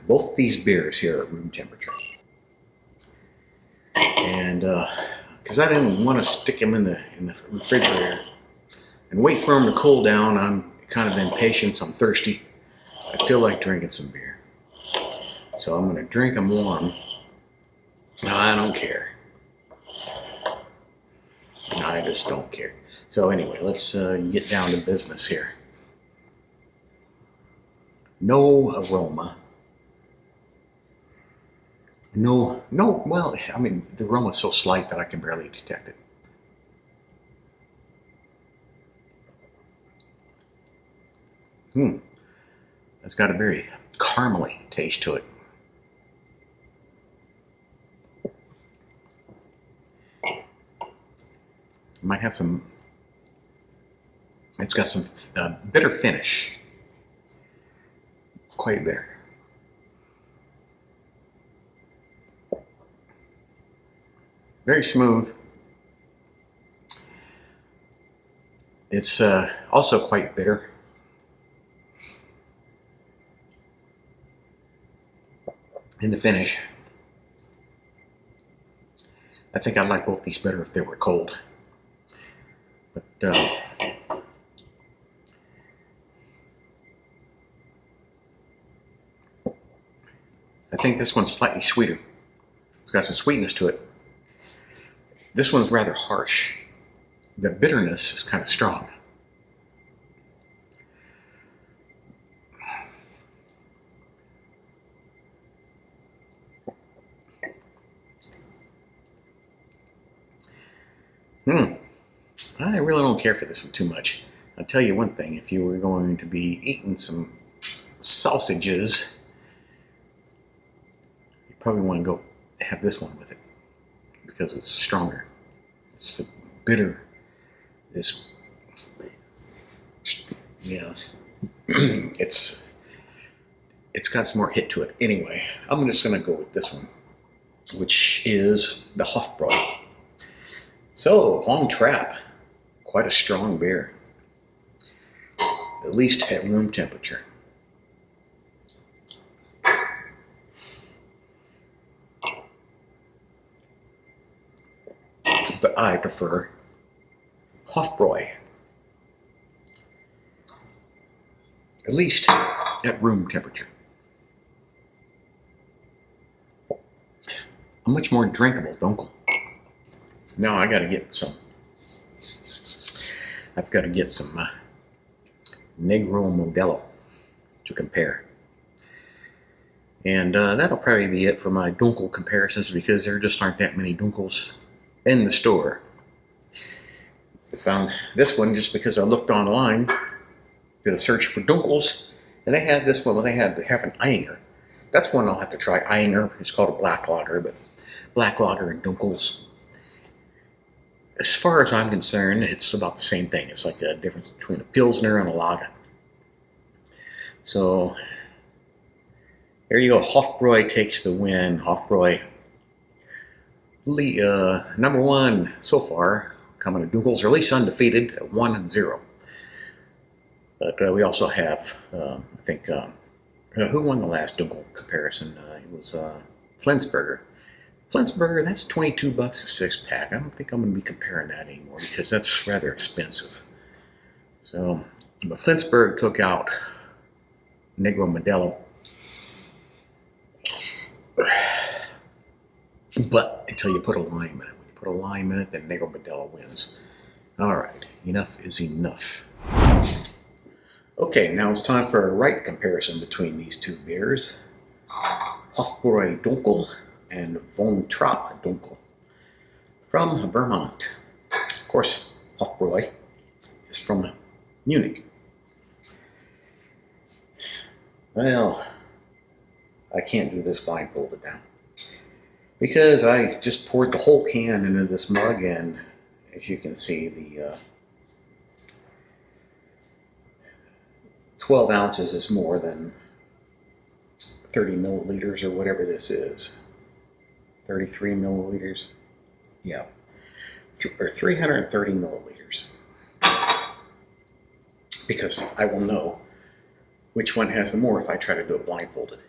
both these beers here at room temperature. And because I didn't want to stick them in the refrigerator and wait for them to cool down. I'm kind of impatient. I'm thirsty. I feel like drinking some beer. So I'm going to drink them warm. No, I don't care. I just don't care. So anyway, let's get down to business here. No aroma. No, well, I mean, the aroma is so slight that I can barely detect it. It's got a very caramely taste to it. It might have some, it's got some bitter finish. Quite bitter. Very smooth. It's also quite bitter. In the finish. I think I'd like both these better if they were cold. But I think this one's slightly sweeter. It's got some sweetness to it. This one's rather harsh. The bitterness is kind of strong. I really don't care for this one too much. I'll tell you one thing, if you were going to be eating some sausages, you probably want to go have this one with it because it's stronger. It's bitter. This, yes, it's got some more hit to it. Anyway, I'm just going to go with this one, which is the Hofbräu. So, long Trapp, quite a strong beer, at least at room temperature. But I prefer Hofbräu, at least at room temperature. A much more drinkable Dunkel. Now I got to get some. I've got to get some Negro Modelo to compare. And that'll probably be it for my Dunkel comparisons because there just aren't that many Dunkels in the store. I found this one just because I looked online, did a search for Dunkels, and they had this one. They have an Eyinger. That's one I'll have to try. Eyinger. It's called a black lager, but black lager and Dunkels. As far as I'm concerned, it's about the same thing. It's like a difference between a Pilsner and a lager. So, there you go. Hofbräu takes the win. Hofbräu, number one so far, coming to Dunkels, or at least undefeated at 1-0. But we also have, I think, who won the last Dunkel comparison? It was Flensburger. Flensburger, that's $22 a 6-pack. I don't think I'm going to be comparing that anymore because that's rather expensive. So, but Flensburg took out Negro Modelo. But until you put a lime in it. When you put a lime in it, then Negro Modelo wins. All right, enough is enough. Okay, now it's time for a right comparison between these two beers. Hofbräu Dunkel and von Trapp Dunkel from Vermont. Of course, Hofbräu is from Munich. Well, I can't do this blindfolded now because I just poured the whole can into this mug, and as you can see, the 12 ounces is more than 30 milliliters or whatever this is. 33 milliliters. Yeah. Or 330 milliliters. Because I will know which one has the more if I try to do it blindfolded.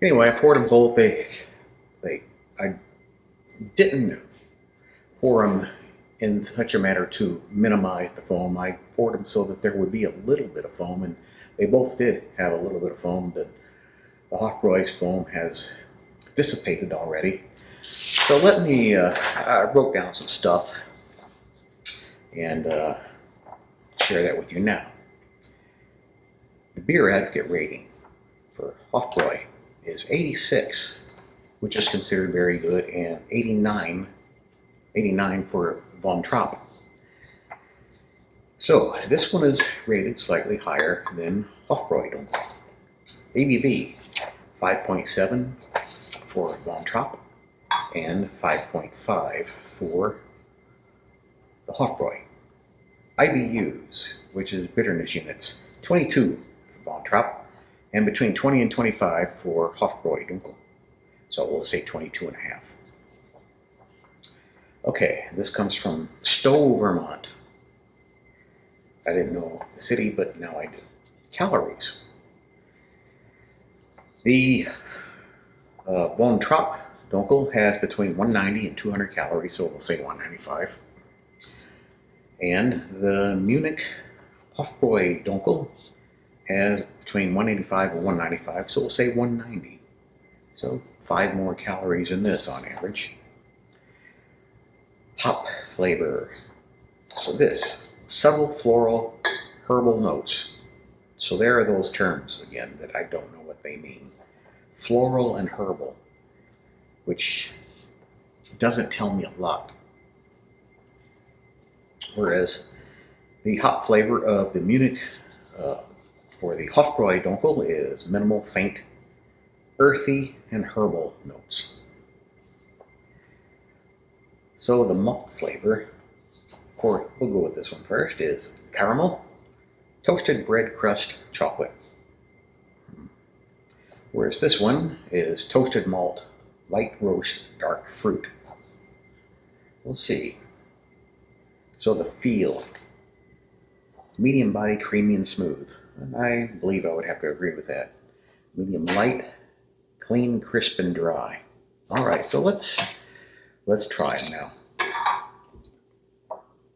Anyway, I poured them both. I didn't pour them in such a manner to minimize the foam. I poured them so that there would be a little bit of foam, and they both did have a little bit of foam. The Hofbräu's foam has dissipated already. So let me, I wrote down some stuff and share that with you now. The beer advocate rating for Hofbräu is 86, which is considered very good, and 89 for Von Trapp. So this one is rated slightly higher than Hofbräu Dunkel. ABV 5.7 for Von Trapp and 5.5 for the Hofbräu. IBUs, which is bitterness units, 22 for Von Trapp and between 20 and 25 for Hofbräu Dunkel. So we'll say 22.5. Okay, this comes from Stowe, Vermont. I didn't know the city, but now I do. Calories. The Von Trapp Dunkel has between 190 and 200 calories, so we'll say 195. And the Munich Hofbräu Dunkel has between 185 and 195, so we'll say 190. So 5 more calories in this on average. Hop flavor. So this, subtle floral herbal notes. So there are those terms again that I don't know what they mean. Floral and herbal, which doesn't tell me a lot. Whereas the hop flavor of the Munich for the Hofbräu Dunkel is minimal, faint, earthy, and herbal notes. So the malt flavor, we'll go with this one first, is caramel, toasted bread crust, chocolate. Whereas this one is toasted malt, light roast, dark fruit. We'll see. So the feel, medium body, creamy and smooth. And I believe I would have to agree with that. Medium light, clean, crisp, and dry. All right, so let's try it now.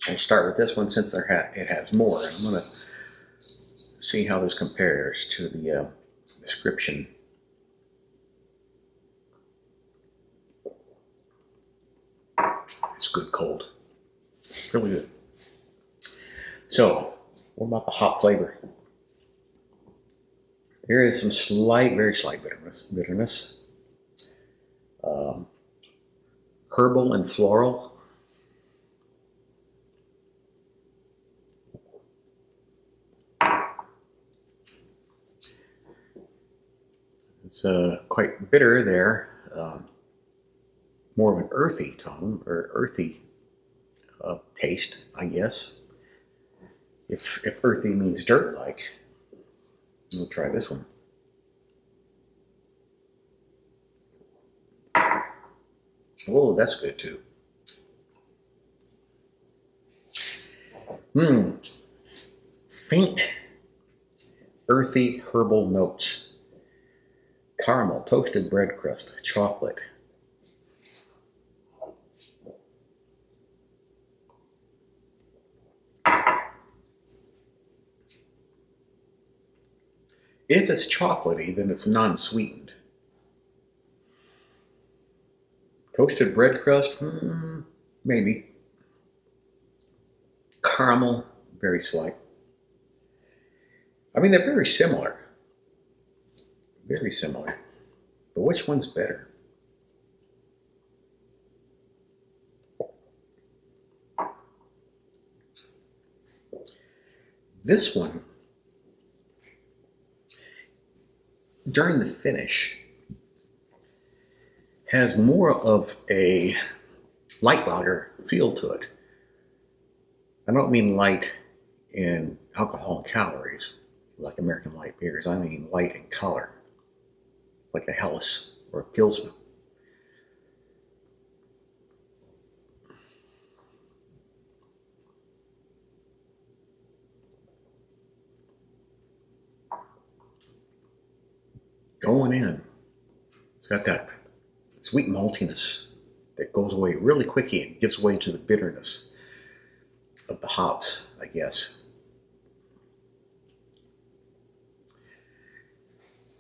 I'll start with this one since it has more. And I'm going to see how this compares to the description. It's good cold. Really good. So, what about the hop flavor? There is some slight, very slight bitterness. Herbal and floral. It's quite bitter there. More of an earthy tone, or earthy taste, I guess. If earthy means dirt-like. We'll try this one. Oh, that's good too. Faint, earthy herbal notes. Caramel, toasted bread crust, chocolate. If it's chocolatey, then it's non-sweetened. Toasted bread crust, maybe. Caramel, very slight. I mean, they're very similar. Very similar. But which one's better? This one, during the finish, has more of a light lager feel to it. I don't mean light in alcohol and calories, like American light beers. I mean light in color, like a Helles or a Pilsner. Going in. It's got that sweet maltiness that goes away really quickly and gives way to the bitterness of the hops, I guess.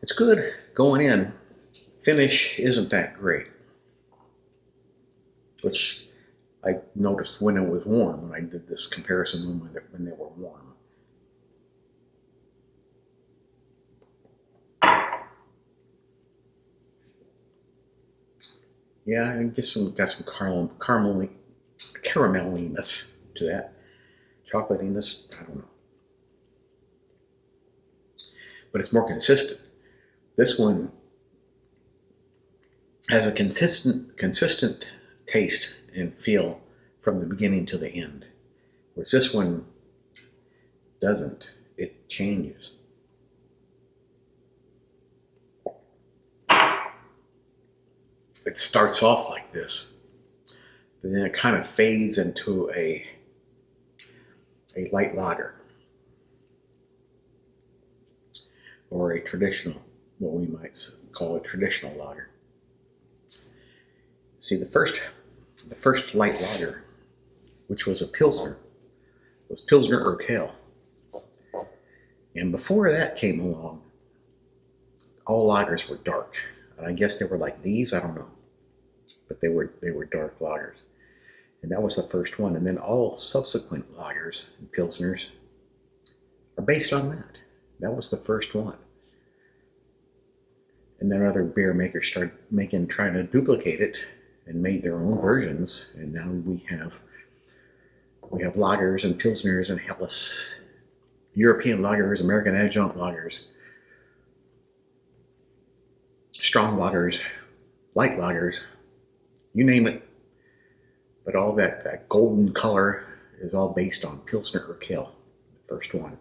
It's good going in. Finish isn't that great, which I noticed when it was warm, when I did this comparison when they were warm. Yeah, I guess got some carameliness to that. Chocolatiness, I don't know. But it's more consistent. This one has a consistent taste and feel from the beginning to the end. Whereas this one doesn't. It changes. It starts off like this, but then it kind of fades into a light lager, or a traditional, what we might call a traditional lager. See, the first light lager, which was a Pilsner, was Pilsner Urquell. And before that came along, all lagers were dark. And I guess they were like these, I don't know. But they were dark lagers. And that was the first one. And then all subsequent lagers and Pilsners are based on that. That was the first one. And then other beer makers started trying to duplicate it and made their own versions. And now we have lagers and Pilsners and Helles, European lagers, American adjunct lagers, strong lagers, light lagers, you name it. But all that golden color is all based on Pilsner Urquell, the first one.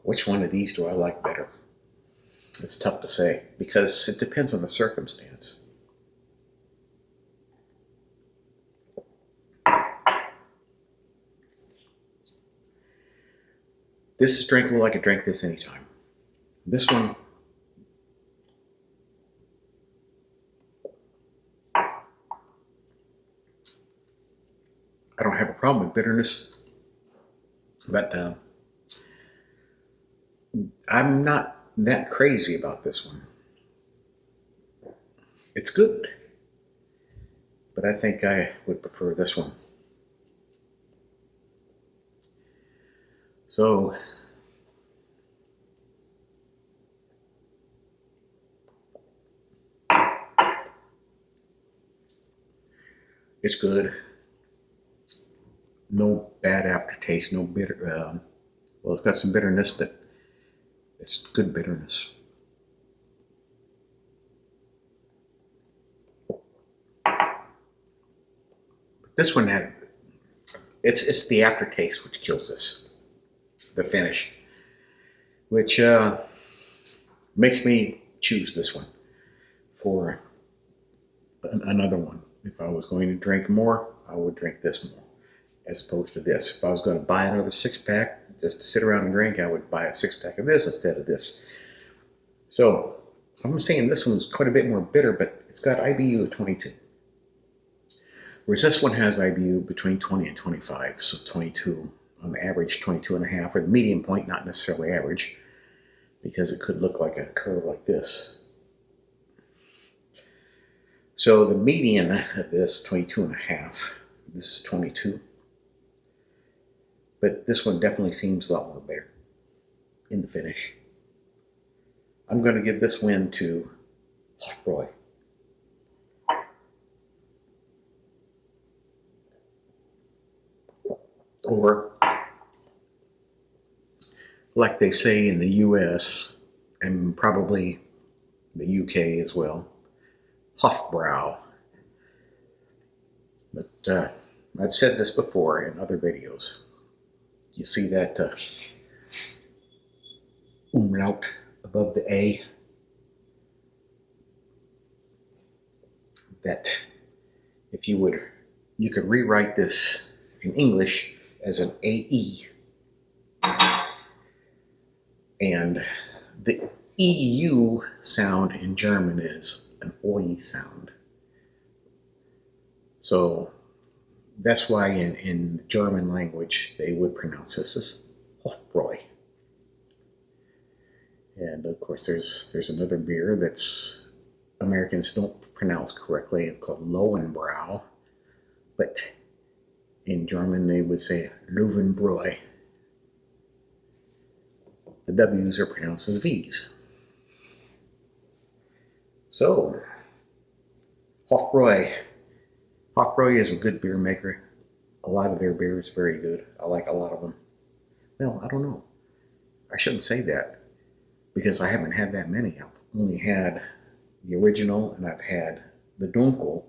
Which one of these do I like better? It's tough to say because it depends on the circumstance. This is drinkable. I could drink this anytime. This one, I don't have a problem with bitterness, but I'm not that crazy about this one. It's good, but I think I would prefer this one. So, it's good. No bad aftertaste, no bitter. Well, it's got some bitterness, but it's good bitterness. But this one it's the aftertaste which kills this, the finish, which makes me choose this one for another one. If I was going to drink more, I would drink this more, as opposed to this. If I was going to buy another 6-pack just to sit around and drink, I would buy a 6-pack of this instead of this. So I'm saying this one's quite a bit more bitter, but it's got IBU of 22. Whereas this one has IBU between 20 and 25, so 22 on the average, 22 and a half, or the medium point, not necessarily average, because it could look like a curve like this. So the median of this, 22 and a half, this is 22. But this one definitely seems a lot more bitter in the finish. I'm going to give this win to Hofbräu. Or, like they say in the US, and probably the UK as well, Hofbräu. But I've said this before in other videos. You see that umlaut above the A? That if you could rewrite this in English as an AE. And EU sound in German is an OI sound. So that's why in German language they would pronounce this as Hofbräu. And of course there's another beer that's Americans don't pronounce correctly, called Lowenbrau, but in German they would say Löwenbräu. The W's are pronounced as V's. So, Hofbräu. Hofbräu is a good beer maker. A lot of their beer is very good. I like a lot of them. Well, I don't know. I shouldn't say that because I haven't had that many. I've only had the original and I've had the Dunkel.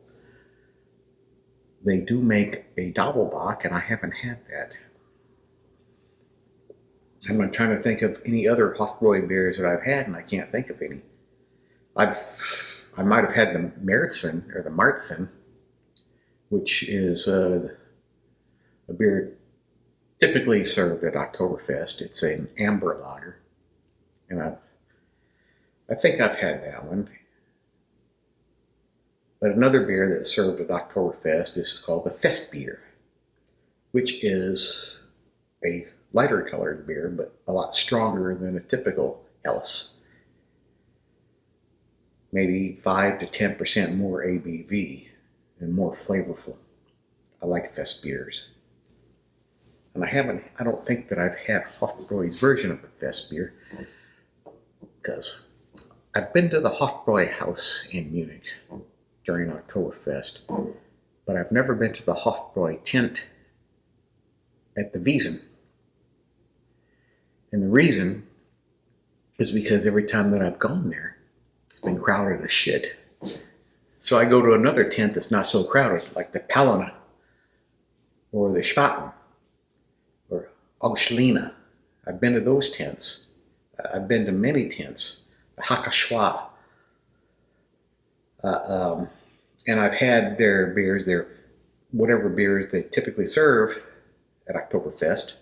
They do make a Doppelbock and I haven't had that. I'm not trying to think of any other Hofbräu beers that I've had and I can't think of any. I might have had the Märzen or the Marzen, which is a beer typically served at Oktoberfest. It's an amber lager, and I think I've had that one. But another beer that's served at Oktoberfest is called the Festbier, which is a lighter colored beer, but a lot stronger than a typical Helles. Maybe 5 to 10% more ABV and more flavorful. I like Fest beers. And I don't think that I've had Hofbräu's version of the Fest beer because I've been to the Hofbräuhaus in Munich during Oktoberfest, but I've never been to the Hofbräu tent at the Wiesn. And the reason is because every time that I've gone there, it's been crowded as shit. So I go to another tent that's not so crowded, like the Palana, or the Spaten, or Augustlina. I've been to those tents. I've been to many tents, the Hakashwa. And I've had their beers, whatever beers they typically serve at Oktoberfest,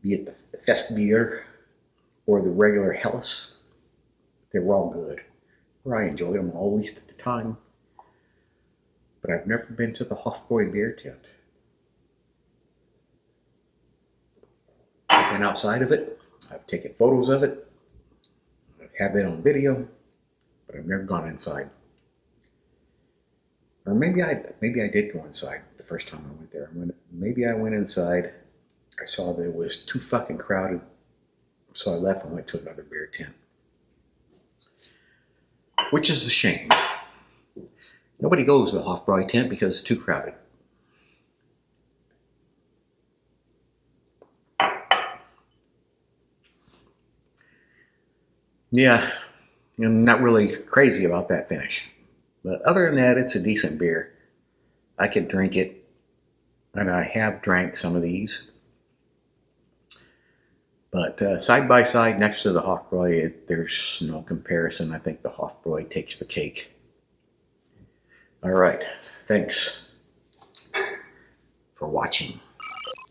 be it the Festbier or the regular Helles. They were all good, or I enjoyed them all, at least at the time. But I've never been to the Hofbräu beer tent. I've been outside of it. I've taken photos of it. I have it on video, but I've never gone inside. Or maybe I did go inside the first time I went there. Maybe I went inside. I saw that it was too fucking crowded, so I left and went to another beer tent. Which is a shame. Nobody goes to the Hofbräu tent because it's too crowded. Yeah, I'm not really crazy about that finish. But other than that, it's a decent beer. I could drink it, and I have drank some of these. But side by side next to the Hofbräu, there's no comparison. I think the Hofbräu takes the cake. All right, thanks for watching.